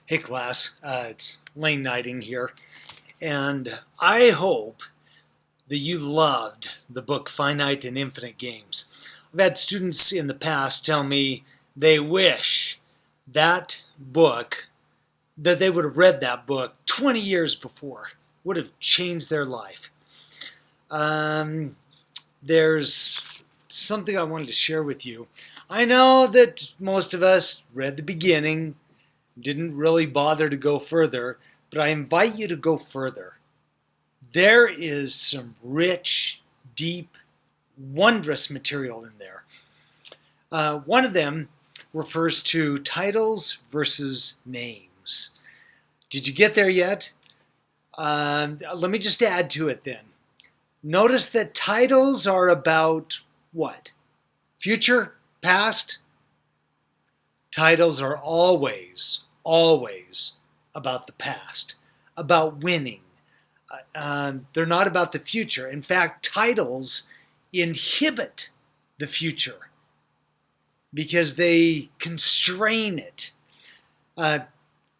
Hey class, it's Lane Knighting here, and I hope that you loved the book Finite and Infinite Games. I've had students in the past tell me they wish that book, that they would have read that book 20 years before, would have changed their life. There's something I wanted to share with you. I know that most of us read the beginning, didn't really bother to go further, but I invite you to go further. There is some rich, deep, wondrous material in there. One of them refers to titles versus names. Did you get there yet? Let me just add to it then. Notice that titles are about what? Future? Past? Titles are always about the past, about winning. They're not about the future. In fact, titles inhibit the future because they constrain it.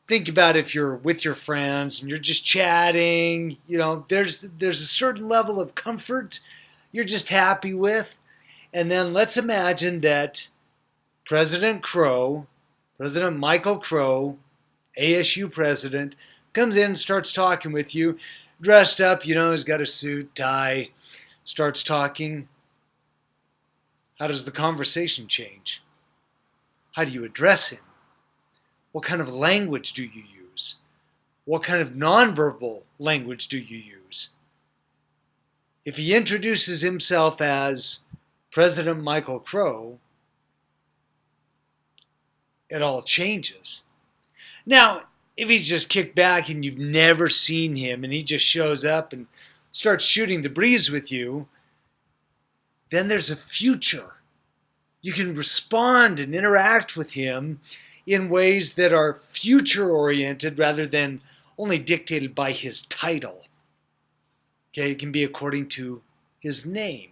Think about if you're with your friends and you're just chatting, there's a certain level of comfort you're just happy with. And then let's imagine that President Michael Crow, ASU president, comes in and starts talking with you, dressed up, he's got a suit, tie, starts talking. How does the conversation change? How do you address him? What kind of language do you use? What kind of nonverbal language do you use? If he introduces himself as President Michael Crow, it all changes. Now, if he's just kicked back and you've never seen him and he just shows up and starts shooting the breeze with you, then there's a future. You can respond and interact with him in ways that are future-oriented rather than only dictated by his title. Okay, it can be according to his name.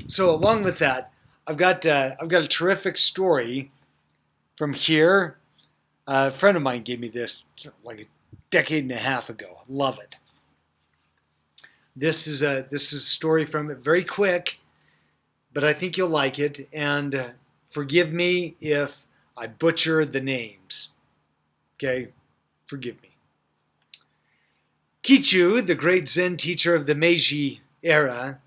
So along with that, I've got a terrific story from here. A friend of mine gave me this like a decade and a half ago. Love it. This is a story from it. Very quick, but I think you'll like it. And forgive me if I butcher the names. Okay, forgive me. Kichu, the great Zen teacher of the Meiji era,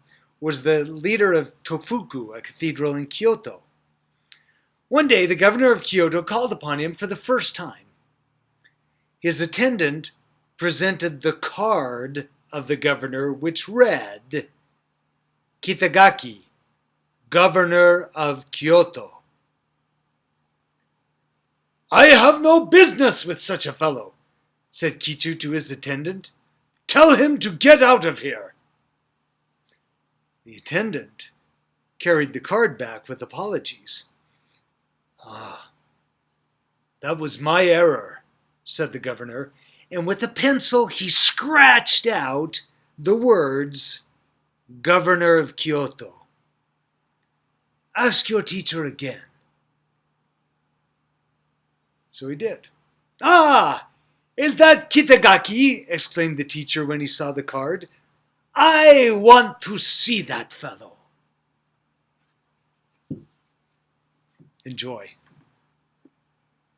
was the leader of Tofuku, a cathedral in Kyoto. One day, the governor of Kyoto called upon him for the first time. His attendant presented the card of the governor, which read, Kitagaki, Governor of Kyoto. "I have no business with such a fellow," said Kichu to his attendant. "Tell him to get out of here." The attendant carried the card back with apologies. "Ah, that was my error," said the governor, and with a pencil he scratched out the words, Governor of Kyoto. "Ask your teacher again." So he did. "Ah, is that Kitagaki?" exclaimed the teacher when he saw the card. "I want to see that fellow." Enjoy.